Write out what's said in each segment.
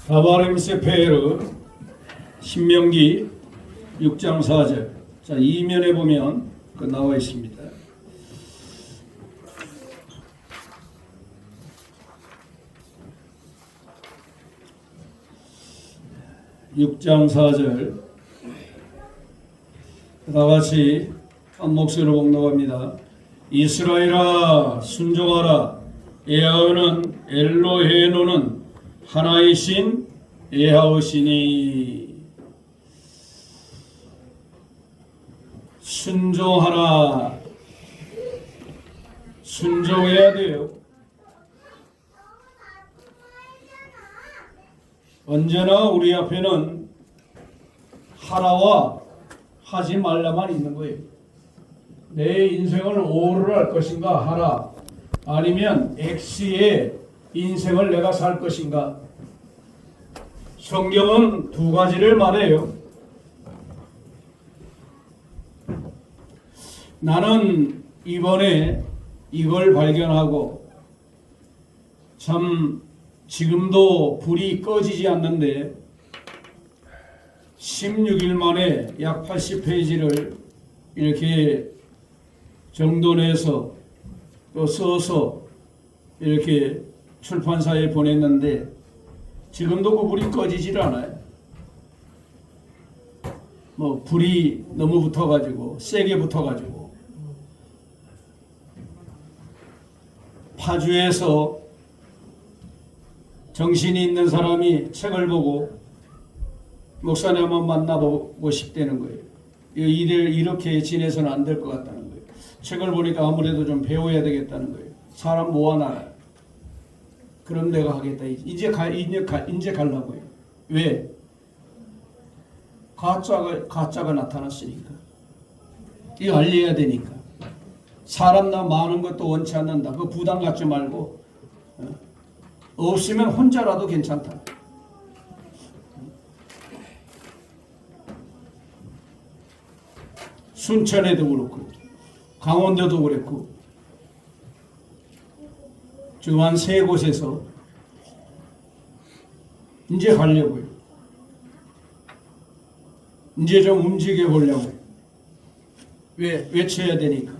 아바림 세페르 신명기 6장 4절. 자, 이면에 보면 그 나와 있습니다. (6장 4절) 다같이 한 목소리로 봉독합니다. 이스라엘아 순종하라. 야훼는 엘로헤노는 하나이신 야훼시니. 순종하라. 순종해야 돼요. 언제나 우리 앞에는 하라와 하지 말라만 있는 거예요. 내 인생을 O를 할 것인가 하라, 아니면 X의 인생을 내가 살 것인가. 성경은 두 가지를 말해요. 나는 이번에 이걸 발견하고 참 지금도 불이 꺼지지 않는데 16일 만에 약 80페이지를 이렇게 정돈해서 또 써서 이렇게 출판사에 보냈는데 지금도 그 불이 꺼지질 않아요. 뭐 불이 너무 붙어가지고 세게 붙어가지고 파주에서 정신이 있는 사람이 책을 보고 목사님 한번 만나보고 싶다는 거예요. 일을 이렇게 지내서는 안 될 것 같다는 거예요. 책을 보니까 아무래도 좀 배워야 되겠다는 거예요. 사람 모아놔라. 그럼 내가 하겠다. 이제 가려고요. 왜? 가짜가 나타났으니까. 이거 알려야 되니까. 사람 나 많은 것도 원치 않는다. 그 부담 갖지 말고 없으면 혼자라도 괜찮다. 순천에도 그렇고 강원도도 그랬고 지금 한 3곳에서 이제 가려고요. 이제 좀 움직여 보려고요. 왜? 외쳐야 되니까.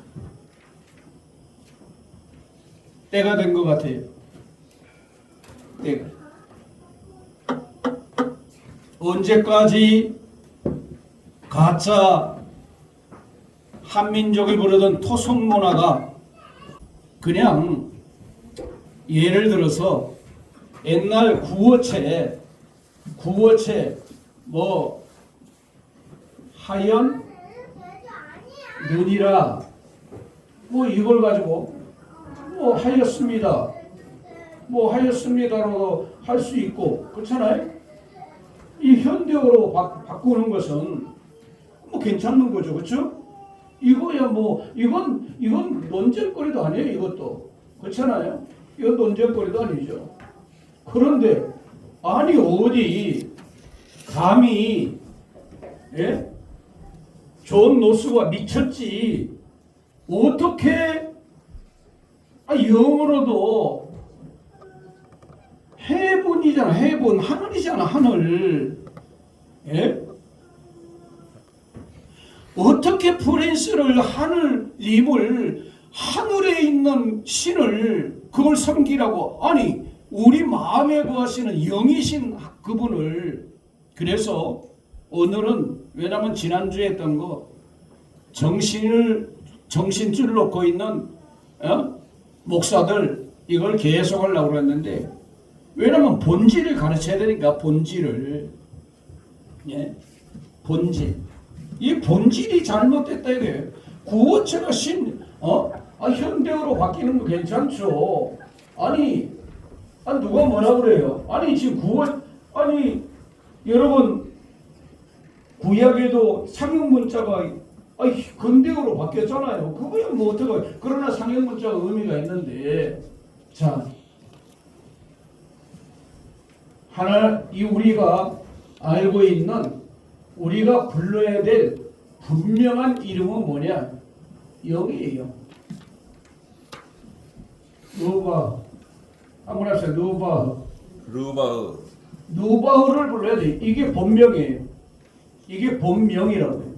때가 된 것 같아요. 때가. 언제까지 가짜 한민족이 부르던 토속 문화가 그냥 예를 들어서 옛날 구어체 뭐 하연 눈이라 뭐 이걸 가지고 뭐 하였습니다라고 할 수 있고 그렇잖아요. 이 현대어로 바꾸는 것은 뭐 괜찮은 거죠, 그렇죠? 이거야 뭐 이건 논쟁거리도 아니에요. 이것도 그렇잖아요. 이건 논쟁거리도 아니죠. 그런데 아니 어디 감히 존 노스가 미쳤지. 어떻게 영어로도 해븐이잖아. 해븐 하늘이잖아. 하늘. 어떻게 프린스를 하늘님을 하늘에 있는 신을 그걸 섬기라고. 아니 우리 마음에 거하시는 영이신 그분을. 그래서 오늘은 왜냐하면 지난주에 했던 거 정신줄 놓고 있는 목사들 이걸 계속 하려고 그랬는데 왜냐하면 본질을 가르쳐야 되니까. 본질을. 본질. 이 본질이 잘못됐다 이거예요. 구어체가 현대어로 바뀌는 거 괜찮죠. 아니 누가 뭐라 그래요? 아니 지금 여러분 구약에도 상형 문자가 근대어로 바뀌었잖아요. 그거야 뭐 어떡해. 그러나 상형 문자가 의미가 있는데 자 이 우리가 알고 있는 우리가 불러야 될 분명한 이름은 뭐냐? 영이에요. 누가 한번 합시다. 누바. 루바흐. 누바흐를 불러야 돼. 이게 본명이에요. 이게 본명이라고 해요.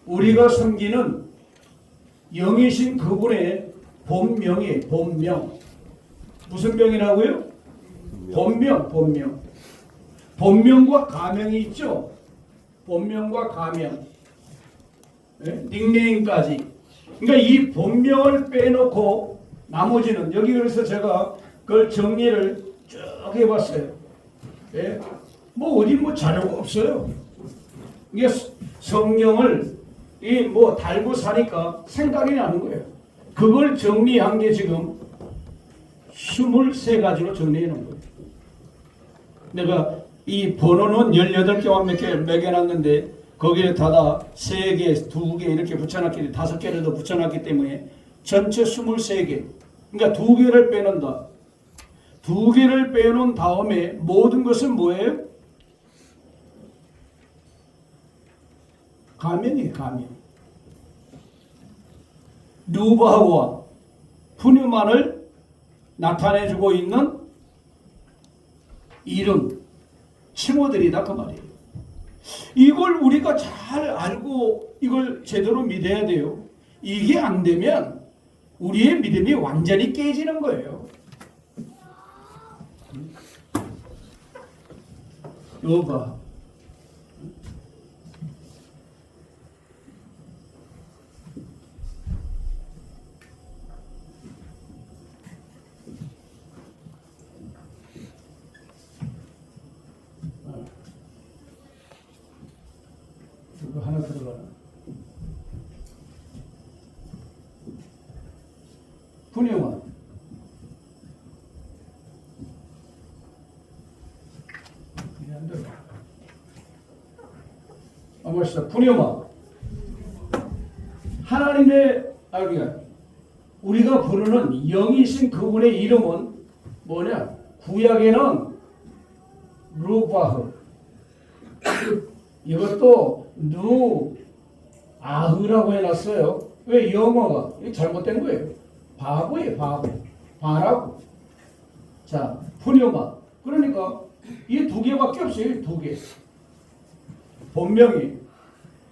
우리가 섬기는 영이신 그분의 본명이에요. 본명. 무슨 명이라고요? 본명, 본명. 본명과 가명이 있죠. 본명과 가명. 네? 닉네임까지. 그러니까 이 본명을 빼놓고 나머지는 여기 그래서 제가 그걸 정리를 쭉 해봤어요. 네? 뭐 어디 뭐 자료가 없어요. 이게 성경을 이 뭐 달고 사니까 생각이 나는 거예요. 그걸 정리한 게 지금 23가지로 정리해 놓은 거예요. 내가 이 번호는 18개와 몇 개 매겨놨는데 거기에다가 3개, 2개 이렇게 붙여놨기 때문에 5개를 더 붙여놨기 때문에 전체 23개. 그러니까 2개를 빼놓는다. 2개를 빼놓은 다음에 모든 것은 뭐예요? 가면이에요. 가면. 누바흐와 푸뉴만을 나타내주고 있는 이름, 칭호들이다 그 말이에요. 이걸 우리가 잘 알고 이걸 제대로 믿어야 돼요. 이게 안 되면 우리의 믿음이 완전히 깨지는 거예요. 이거 봐. 이거 하나 들어가나? 분영아. 안 들어가. 멋있다. 분영아. 하나님의 우리가 부르는 영이신 그분의 이름은 뭐냐? 구약에는 루바흐. 이것도 아흐라고 해놨어요. 왜? 영어가 이게 잘못된 거예요. 바보예요. 바보. 바라고. 자, 푸뉴마. 그러니까 이 2개밖에 없어요. 2개. 본명이.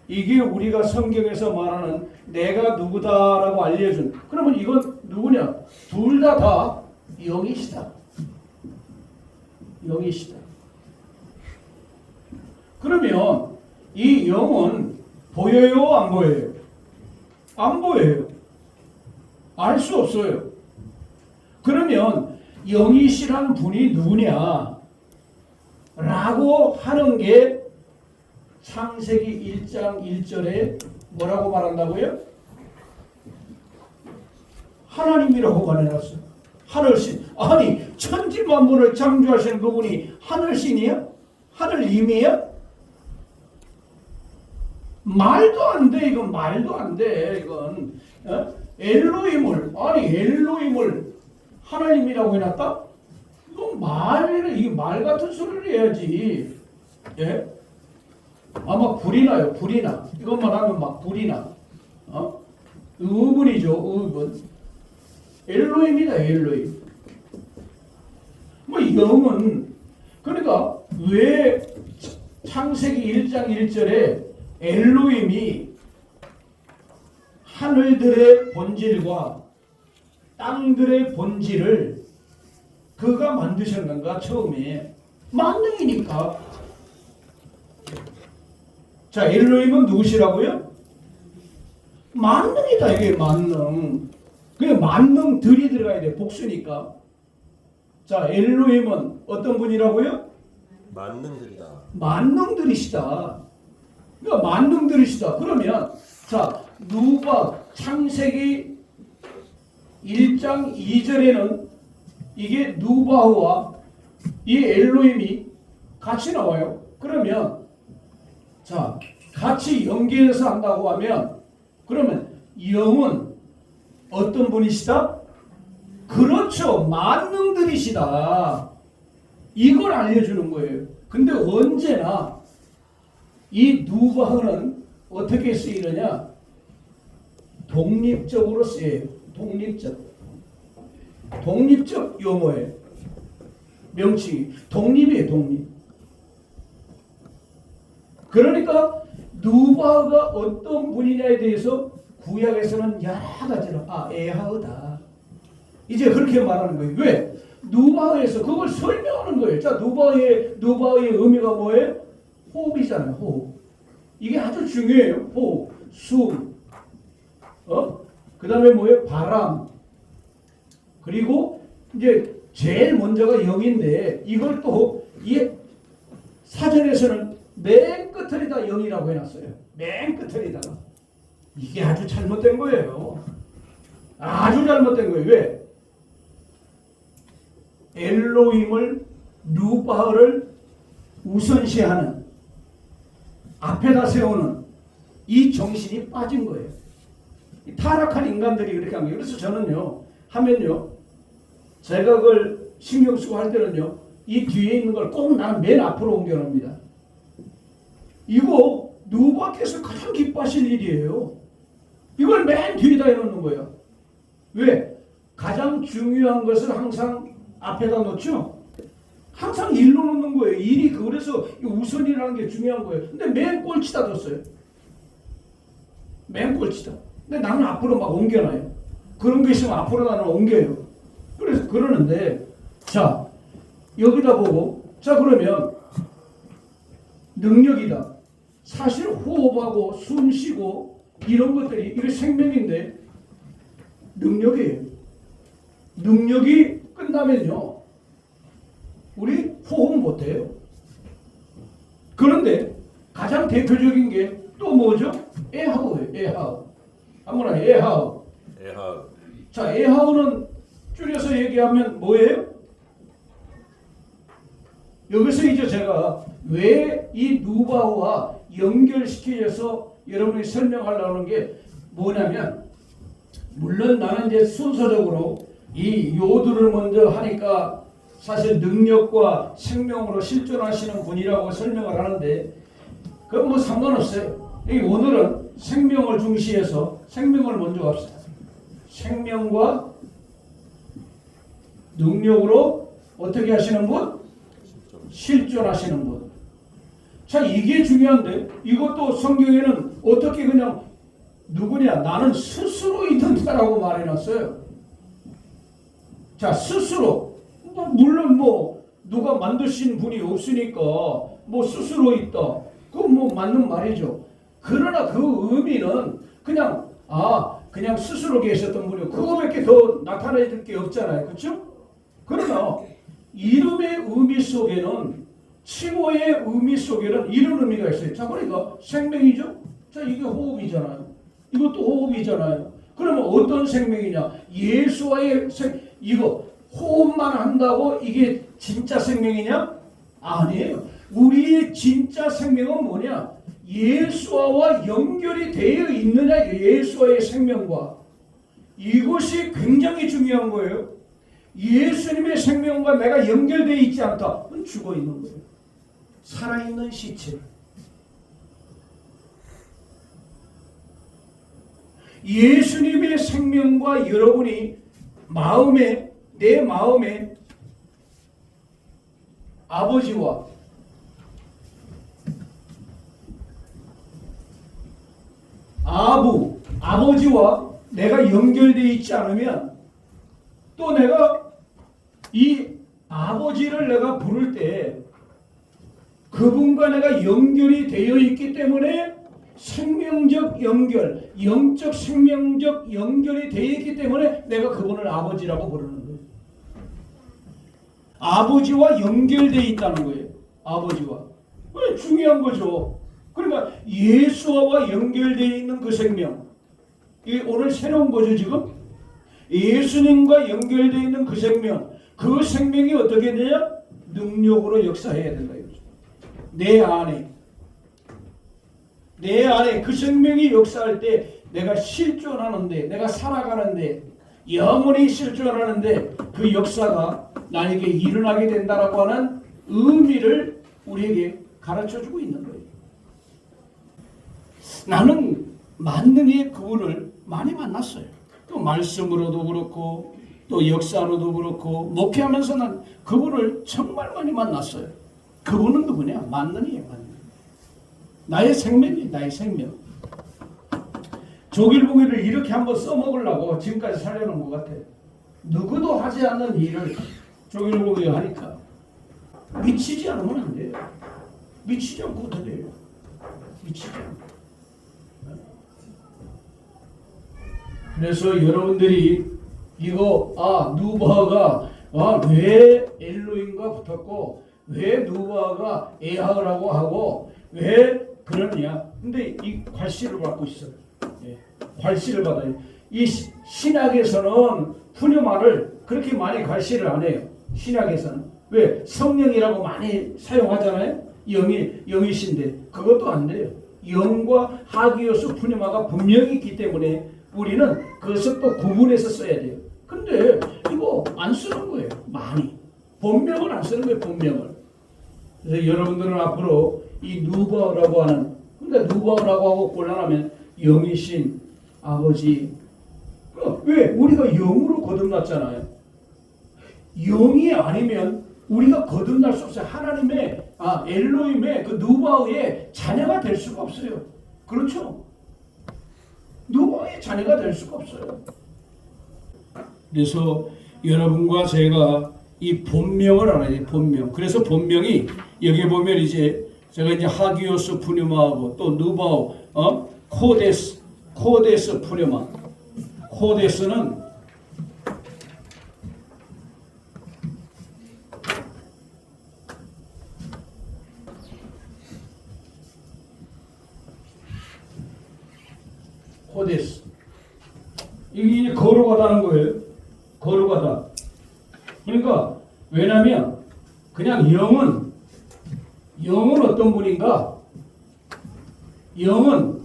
이게 우리가 성경에서 말하는 내가 누구다라고 알려준. 그러면 이건 누구냐? 둘 다 영이시다. 영이시다. 그러면 이 영은 보여요? 안 보여요? 안 보여요. 알 수 없어요. 그러면 영이시라는 분이 누구냐? 라고 하는 게 창세기 1장 1절에 뭐라고 말한다고요? 하나님이라고 말해놨어요. 하늘신. 아니 천지만물을 창조하시는 그분이 하늘신이야? 하늘님이야? 말도 안 돼. 이건 말도 안 돼. 이건 엘로힘을 엘로힘을 하나님이라고 해놨다? 이건 이게 말 같은 소리를 해야지. 예? 아마 불이 나요. 불이 나. 이것만 하면 막 불이 나. 의문이죠. 의문. 엘로힘이다. 엘로힘. 뭐 영은 그러니까 왜 창세기 1장 1절에 엘로힘이 하늘들의 본질과 땅들의 본질을 그가 만드셨는가? 처음에 만능이니까. 자, 엘로힘은 누구시라고요? 만능이다. 이게 만능. 그게 만능들이 들어가야 돼. 복수니까. 자, 엘로힘은 어떤 분이라고요? 만능들이다. 만능들이시다. 그러니까 만능들이시다. 그러면 자, 창세기 1장 2절에는 이게 누바흐와 이 엘로힘이 같이 나와요. 그러면 자, 같이 연계해서 한다고 하면 그러면 영은 어떤 분이시다? 그렇죠. 만능들이시다. 이걸 알려주는 거예요. 근데 언제나 이 누바흐는 어떻게 쓰이느냐? 독립적으로 쓰여요. 독립적 용어예요. 명칭이. 독립이에요, 독립. 그러니까 누바흐가 어떤 분이냐에 대해서 구약에서는 여러 가지로 에하흐다. 이제 그렇게 말하는 거예요. 왜? 누바흐에서 그걸 설명하는 거예요. 자, 누바흐의 의미가 뭐예요? 호흡이잖아요. 호흡. 이게 아주 중요해요. 호흡, 숨, 그 다음에 뭐예요? 바람. 그리고 이제 제일 먼저가 영인데 이걸 또 이 사전에서는 맨 끝을에다 영이라고 해놨어요. 맨 끝을에다가. 이게 아주 잘못된 거예요. 아주 잘못된 거예요. 왜? 엘로힘을 누바흐를 우선시하는 앞에다 세우는 이 정신이 빠진 거예요. 타락한 인간들이 그렇게 한 거예요. 그래서 저는요 하면요 제가 그걸 신경 쓰고 할 때는요 이 뒤에 있는 걸 꼭 나는 맨 앞으로 옮겨놓습니다. 이거 누바흐께서 가장 기뻐하실 일이에요. 이걸 맨 뒤에다 해놓는 거예요. 왜? 가장 중요한 것을 항상 앞에다 놓죠. 항상 일로 놓는 거예요. 일이 그래서 우선이라는 게 중요한 거예요. 근데 맨 꼴찌다 뒀어요. 맨 꼴찌다. 근데 나는 앞으로 막 옮겨놔요. 그런 게 있으면 앞으로 나는 옮겨요. 그래서 그러는데 자 여기다 보고 자 그러면 능력이다. 사실 호흡하고 숨 쉬고 이런 것들이 이게 생명인데 능력이에요. 능력이 끝나면요 우리 호흡 못해요. 그런데 가장 대표적인 게 또 뭐죠? 에하우예요. 에하우. 아무나 에하우. 에하우. 자 에하우는 줄여서 얘기하면 뭐예요? 여기서 이제 제가 왜 이 누바흐와 연결시켜서 여러분이 설명하려고 하는 게 뭐냐면 물론 나는 이제 순서적으로 이 요두를 먼저 하니까 사실 능력과 생명으로 실존하시는 분이라고 설명을 하는데 그건 뭐 상관없어요. 오늘은 생명을 중시해서 생명을 먼저 갑시다. 생명과 능력으로 어떻게 하시는 분? 실존하시는 분. 자 이게 중요한데 이것도 성경에는 어떻게 그냥 누구냐 나는 스스로 있는다라고 말해놨어요. 자 스스로 물론 뭐 누가 만드신 분이 없으니까 뭐 스스로 있다. 그건 뭐 맞는 말이죠. 그러나 그 의미는 그냥 그냥 스스로 계셨던 분이고 그거밖에 더 나타낼 게 없잖아요. 그렇죠? 그러나 이름의 의미 속에는 칭호의 의미 속에는 이런 의미가 있어요. 자 그러니까 생명이죠. 자 이게 호흡이잖아요. 이것도 호흡이잖아요. 그러면 어떤 생명이냐? 예수와의 이거 호흡만 한다고 이게 진짜 생명이냐? 아니에요. 우리의 진짜 생명은 뭐냐? 예수와 연결이 되어 있느냐? 예수와의 생명과. 이것이 굉장히 중요한 거예요. 예수님의 생명과 내가 연결되어 있지 않다. 그건 죽어 있는 거예요. 살아있는 시체. 예수님의 생명과 여러분이 내 마음에 아버지와 아버지와 내가 연결되어 있지 않으면 또 내가 이 아버지를 내가 부를 때 그분과 내가 연결이 되어 있기 때문에 생명적 연결, 영적 생명적 연결이 되어 있기 때문에 내가 그분을 아버지라고 부르는 거예요. 아버지와 연결되어 있다는 거예요. 아버지와. 중요한 거죠. 그러니까 예수와 연결되어 있는 그 생명. 이게 오늘 새로운 거죠 지금. 예수님과 연결되어 있는 그 생명. 그 생명이 어떻게 되냐? 능력으로 역사해야 된다. 내 안에 그 생명이 역사할 때 내가 실존하는데 내가 살아가는데 영원히 실존하는데 그 역사가 나에게 일어나게 된다라고 하는 의미를 우리에게 가르쳐주고 있는 거예요. 나는 만능의 그분을 많이 만났어요. 또 말씀으로도 그렇고 또 역사로도 그렇고 목회하면서는 그분을 정말 많이 만났어요. 그분은 누구냐? 만능이에요. 만능. 나의 생명이에요. 나의 생명. 조길보기를 이렇게 한번 써먹으려고 지금까지 살려놓은 것 같아요. 누구도 하지 않는 일을 조길보기가 하니까 미치지 않으면 안 돼요. 미치지 않고 어떻게 돼요? 미치지 않고. 그래서 여러분들이 이거 누바가 왜 엘로힘과 붙었고 왜 누바가 에하라고 하고 왜 그러냐? 근데 이 괄시를 받고 있어요. 예, 괄시를 받아요. 이 신약에서는 푸뉴마를 그렇게 많이 괄시를 안 해요. 신약에서는 왜 성령이라고 많이 사용하잖아요. 영이신데 그것도 안 돼요. 영과 하기오스 푸뉴마가 분명히 있기 때문에 우리는 그것을 또 구분해서 써야 돼요. 근데 이거 안 쓰는 거예요. 많이. 본명을 안 쓰는 거예요. 본명을. 그래서 여러분들은 앞으로 이 누바라고 하는, 그러니까 누바라고 하고 곤란하면 영이신 아버지. 왜? 우리가 영으로 거듭났잖아요. 영이 아니면 우리가 거듭날 수 없어요. 하나님의 엘로힘의 그 누바의 자녀가 될 수가 없어요. 그렇죠? 누바의 자녀가 될 수가 없어요. 그래서 여러분과 제가 이 본명을 알아야 돼요. 본명. 그래서 본명이 여기 보면 이제 제가 이제 하기오스 푸뉴마하고 또 누바오, 코데스 푸뉴마. 코데스는 코데스. 이게 거룩하다는 거예요. 거룩하다. 그러니까 왜냐면 그냥 영은 어떤 분인가? 영은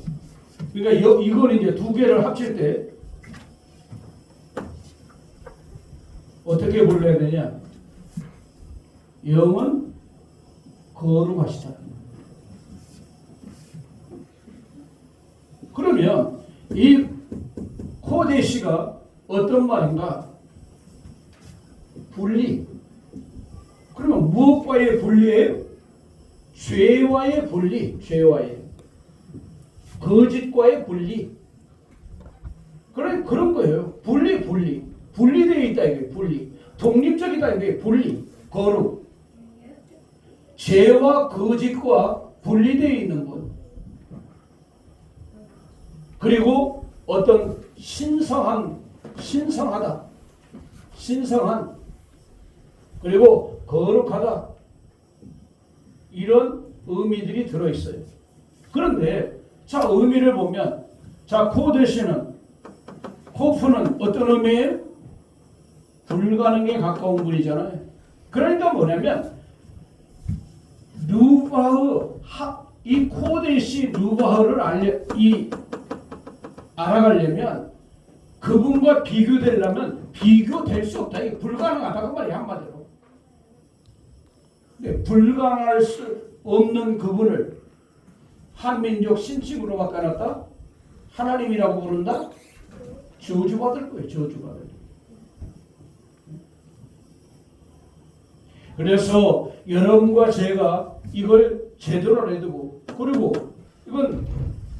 그러니까 이걸 이제 두 개를 합칠 때 어떻게 불러야 되냐? 영은 거룩하시다. 그러면 이 코데시가 어떤 말인가? 분리. 그러면 무엇과의 분리예요? 죄와의 분리. 죄와의. 거짓과의 분리. 그런 거예요. 분리. 분리되어 있다 이게 분리. 독립적이다 이게 분리. 거룩. 죄와 거짓과 분리되어 있는 것. 그리고 어떤 신성하다. 신성한. 그리고 거룩하다. 이런 의미들이 들어있어요. 그런데 자 의미를 보면 코데시는 코프는 어떤 의미예요? 불가능에 가까운 분이잖아요. 그러니까 뭐냐면 이 코데시 누바흐를 알아가려면 그분과 비교되려면 비교될 수 없다. 이게 불가능하다고 말이야 한마디로. 근데 불가능할 수 없는 그분을 한민족 신칭으로 바꿔놨다? 하나님이라고 부른다? 저주받을 거예요. 저주받을. 그래서 여러분과 제가 이걸 제대로 알아두고 그리고 이건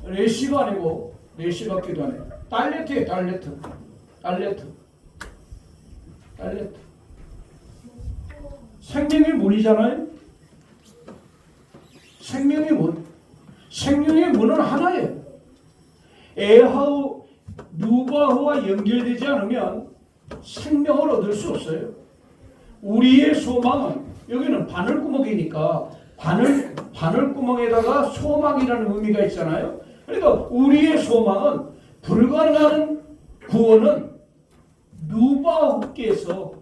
레시가 아니고 레시 같기도 하네. 달레트예요. 달레트. 생명의 문이잖아요. 생명의 문. 생명의 문은 하나예요. 에하우 누바흐와 연결되지 않으면 생명을 얻을 수 없어요. 우리의 소망은 여기는 바늘구멍이니까 바늘구멍에다가 소망이라는 의미가 있잖아요. 그러니까 우리의 소망은 불가능한 구원은 누바흐께서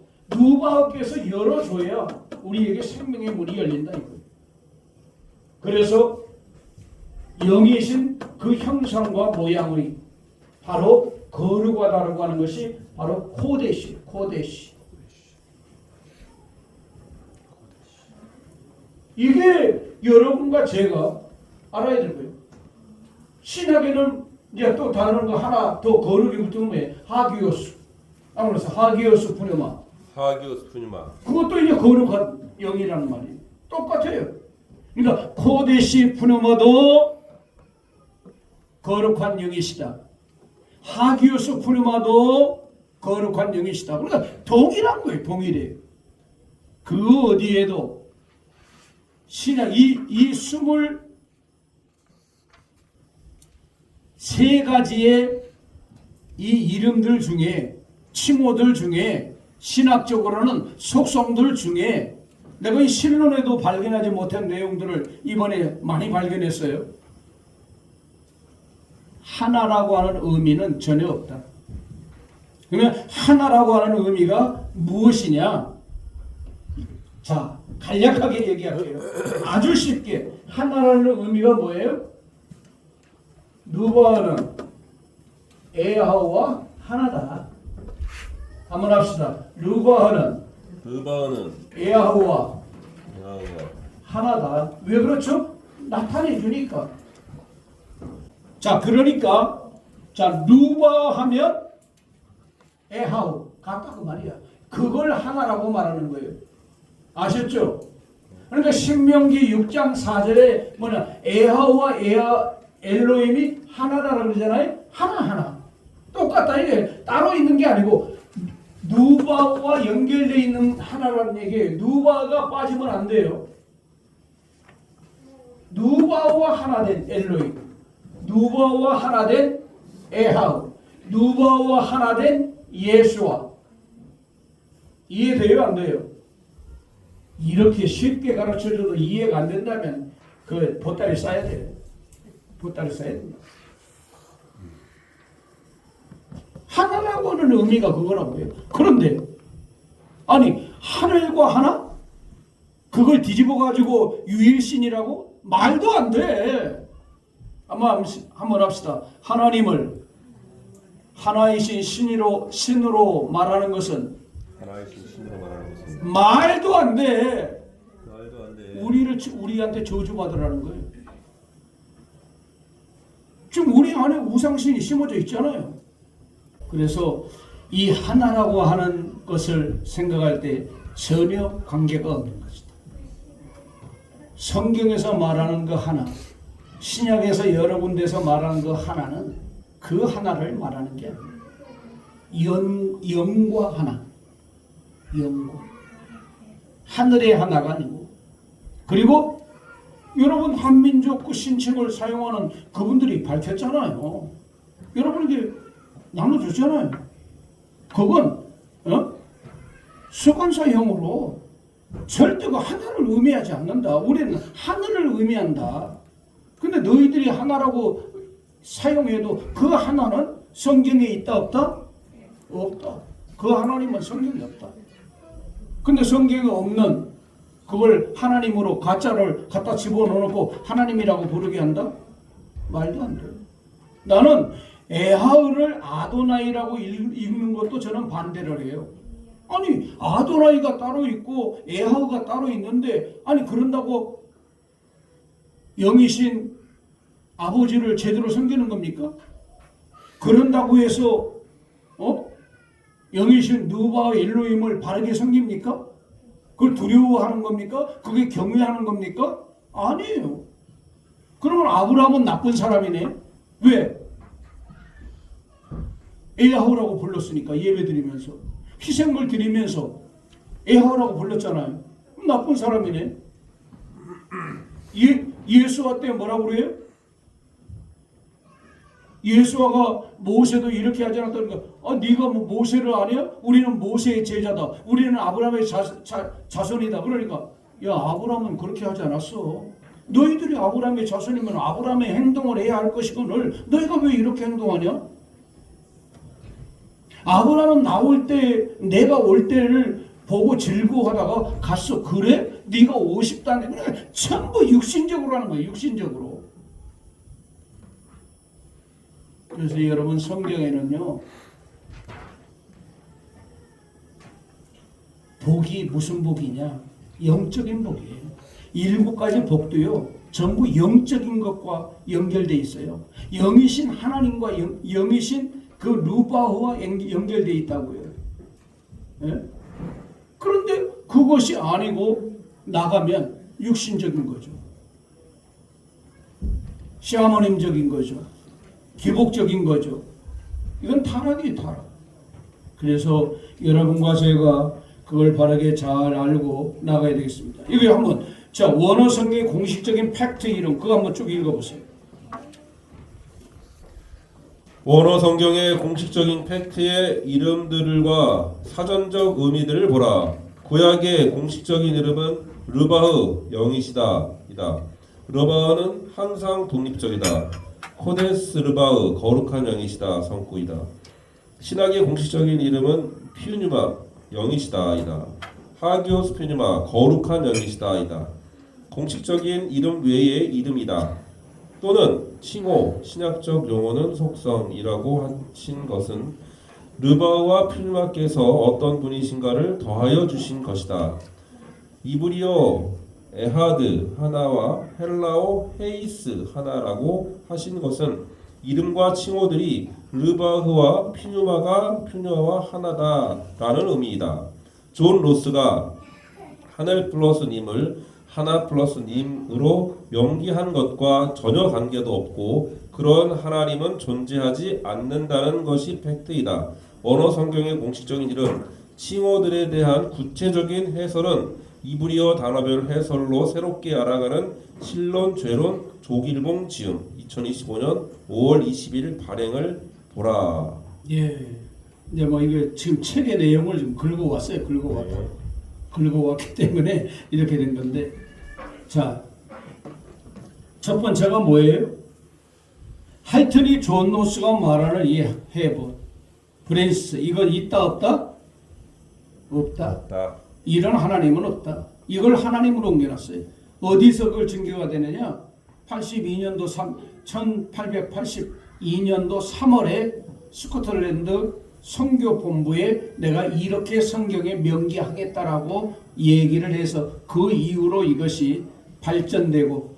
열어줘야 우리에게 생명의 문이 열린다 이거예요. 그래서 영이신 그 형상과 모양의 바로 거룩하다라고 하는 것이 바로 코데시. 이게 여러분과 제가 알아야 될 거예요. 신학에는 이제 또 다른 거 하나 더 거룩이 붙으면 하기오스. 아무래서 하기오스 푸뉴마. 하기오스 푸뉴마. 그것도 이제 거룩한 영이라는 말이에요. 똑같아요. 그러니까 코데시 푸뉴마도 거룩한 영이시다. 하기오스 푸뉴마도 거룩한 영이시다. 그러니까 동일한 거예요. 동일해요. 그 어디에도 신약 이 23가지의 이 이름들 중에 칭호들 중에 신학적으로는 속성들 중에 내가 이 신론에도 발견하지 못한 내용들을 이번에 많이 발견했어요. 하나라고 하는 의미는 전혀 없다. 그러면 하나라고 하는 의미가 무엇이냐? 자, 간략하게 얘기할게요. 아주 쉽게 하나라는 의미가 뭐예요? 누바는 에하우와 하나다. 한번 합시다. 루바는 에하우와 하나다. 왜 그렇죠? 나타내 주니까. 자, 그러니까 자 루바 하면 에하우 같다 그 말이야. 그걸 하나라고 말하는 거예요. 아셨죠? 그러니까 신명기 6장 4절에 뭐냐 에하우와 엘로힘이 하나라고 그러잖아요. 하나 똑같다. 이게 따로 있는 게 아니고 누바와 연결되어 있는 하나라는 얘기예요. 누바가 빠지면 안 돼요. 누바와 하나 된 엘로힘, 누바와 하나 된 에하우, 누바와 하나 된 예수와. 이해돼요? 안 돼요? 이렇게 쉽게 가르쳐줘도 이해가 안 된다면 그 보따리 싸야 돼요. 보따리 싸야 됩니다. 하나라고 하는 의미가 그거라고요. 그런데 아니 하늘과 하나? 그걸 뒤집어가지고 유일신이라고? 말도 안 돼. 한번 합시다. 하나님을 하나이신 신으로 말하는 것은 하나이신 신으로 말하는 것은 말도 안 돼. 말도 안 돼. 우리한테 저주받으라는 거예요. 지금 우리 안에 우상신이 심어져 있잖아요. 그래서 이 하나라고 하는 것을 생각할 때 전혀 관계가 없는 것이다. 성경에서 말하는 그 하나, 신약에서 여러 군데서 말하는 그 하나는 그 하나를 말하는 게 아니에요. 영과 하나, 영과 하늘의 하나가 아니고, 그리고 여러분 한민족 그 신칭을 사용하는 그분들이 밝혔잖아요. 여러분에게 나눠줬잖아요. 그건 수관사형으로 절대 그 하나를 의미하지 않는다. 우리는 하늘을 의미한다. 근데 너희들이 하나라고 사용해도 그 하나는 성경에 있다 없다? 없다. 그 하나님은 성경에 없다. 근데 성경에 없는 그걸 하나님으로 가짜를 갖다 집어넣어놓고 하나님이라고 부르게 한다? 말도 안 돼요. 나는 에하우를 아도나이라고 읽는 것도 저는 반대를 해요. 아니 아도나이가 따로 있고 에하우가 따로 있는데 아니 그런다고 영이신 아버지를 제대로 섬기는 겁니까? 그런다고 해서 영이신 누바와 엘로힘을 바르게 섬깁니까? 그걸 두려워하는 겁니까? 그게 경외하는 겁니까? 아니에요. 그러면 아브라함은 나쁜 사람이네. 왜? 에하우라고 불렀으니까 예배드리면서 희생물 드리면서 에하우라고 불렀잖아요. 나쁜 사람이네. 예수와 때 뭐라고 그래요? 예수와가 모세도 이렇게 하지 않았다니까 네가 뭐 모세를 아냐? 우리는 모세의 제자다. 우리는 아브라함의 자손이다. 그러니까 야 아브라함은 그렇게 하지 않았어. 너희들이 아브라함의 자손이면 아브라함의 행동을 해야 할 것이거늘 너희가 왜 이렇게 행동하냐? 아브라함은 나올 때 내가 올 때를 보고 즐거워하다가 갔어. 그래? 네가 50단에 그래. 전부 육신적으로 하는 거예요. 육신적으로. 그래서 여러분 성경에는요 복이 무슨 복이냐? 영적인 복이에요. 7가지 복도요 전부 영적인 것과 연결되어 있어요. 영이신 하나님과 영이신 그 루바흐와 연결되어 있다고요. 예? 그런데 그것이 아니고 나가면 육신적인 거죠. 샤머님적인 거죠. 기복적인 거죠. 이건 타락이 타락. 그래서 여러분과 제가 그걸 바르게 잘 알고 나가야 되겠습니다. 이거 한번 자 원어 성경의 공식적인 팩트 이름 그거 한번 쭉 읽어보세요. 원어 성경의 공식적인 팩트의 이름들과 사전적 의미들을 보라. 구약의 공식적인 이름은 르바흐 영이시다 이다. 르바흐는 항상 독립적이다. 코데스 르바흐 거룩한 영이시다 성구이다. 신학의 공식적인 이름은 피우뉴마 영이시다 이다. 하기오스 피우뉴마 거룩한 영이시다 이다. 공식적인 이름 외의 이름이다. 또는 칭호, 신약적 용어는 속성이라고 하신 것은 르바흐와 피우뉴마께서 어떤 분이신가를 더하여 주신 것이다. 이브리어 에하드 하나와 헬라어 헤이스 하나라고 하신 것은 이름과 칭호들이 르바흐와 피누마와 하나다라는 의미이다. 존 로스가 하늘 플러스 님을 하나 플러스 님으로 명기한 것과 전혀 관계도 없고 그런 하나님은 존재하지 않는다는 것이 팩트이다. 언어 성경의 공식적인 이름, 칭호들에 대한 구체적인 해설은 이브리어 단어별 해설로 새롭게 알아가는 신론 죄론 조길봉 지음 2025년 5월 20일 발행을 보라. 예. 이제 뭐 이게 지금 책의 내용을 좀 긁어왔어요. 긁어왔기 때문에 이렇게 된 건데, 자, 첫 번째가 뭐예요? 하여튼 이 존 노스가 말하는 이 해본 브랜스 이건 있다 없다? 없다. 이런 하나님은 없다. 이걸 하나님으로 옮겨놨어요. 어디서 그걸 증거가 되느냐? 1882년도 3월에 스코틀랜드 선교본부에 내가 이렇게 성경에 명기하겠다라고 얘기를 해서 그 이후로 이것이 발전되고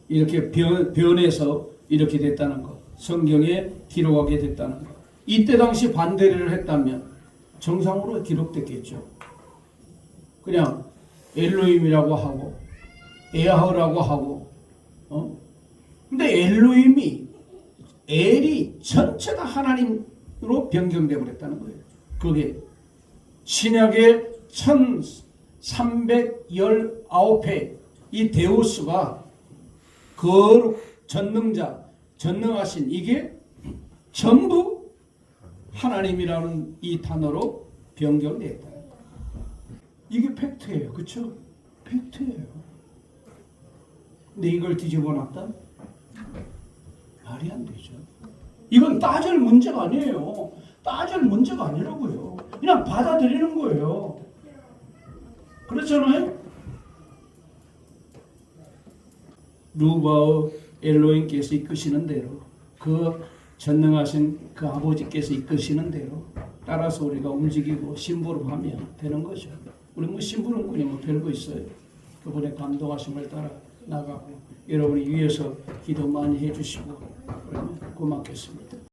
이렇게 변해서 이렇게 됐다는 것. 성경에 기록하게 됐다는 것. 이때 당시 반대를 했다면 정상으로 기록됐겠죠. 그냥 엘로힘이라고 하고 에하우라고 하고 근데 엘로힘이 엘이 전체가 하나님으로 변경되어 버렸다는 거예요. 그게 신약의 1319회 이 데우스가 거룩 전능자 전능하신 이게 전부 하나님이라는 이 단어로 변경됐다. 이게 팩트예요. 그렇죠? 팩트예요. 근데 이걸 뒤집어 놨다? 말이 안 되죠. 이건 따질 문제가 아니에요. 따질 문제가 아니라고요. 그냥 받아들이는 거예요. 그렇잖아요? 루바의 엘로힘께서 이끄시는 대로 그 전능하신 그 아버지께서 이끄시는 대로 따라서 우리가 움직이고 심부름하면 되는 거죠. 우리 뭐 심부름꾼이 뭐 별거 있어요. 그분의 감동하심을 따라 나가고 여러분이 위해서 기도 많이 해주시고 그러면 고맙겠습니다.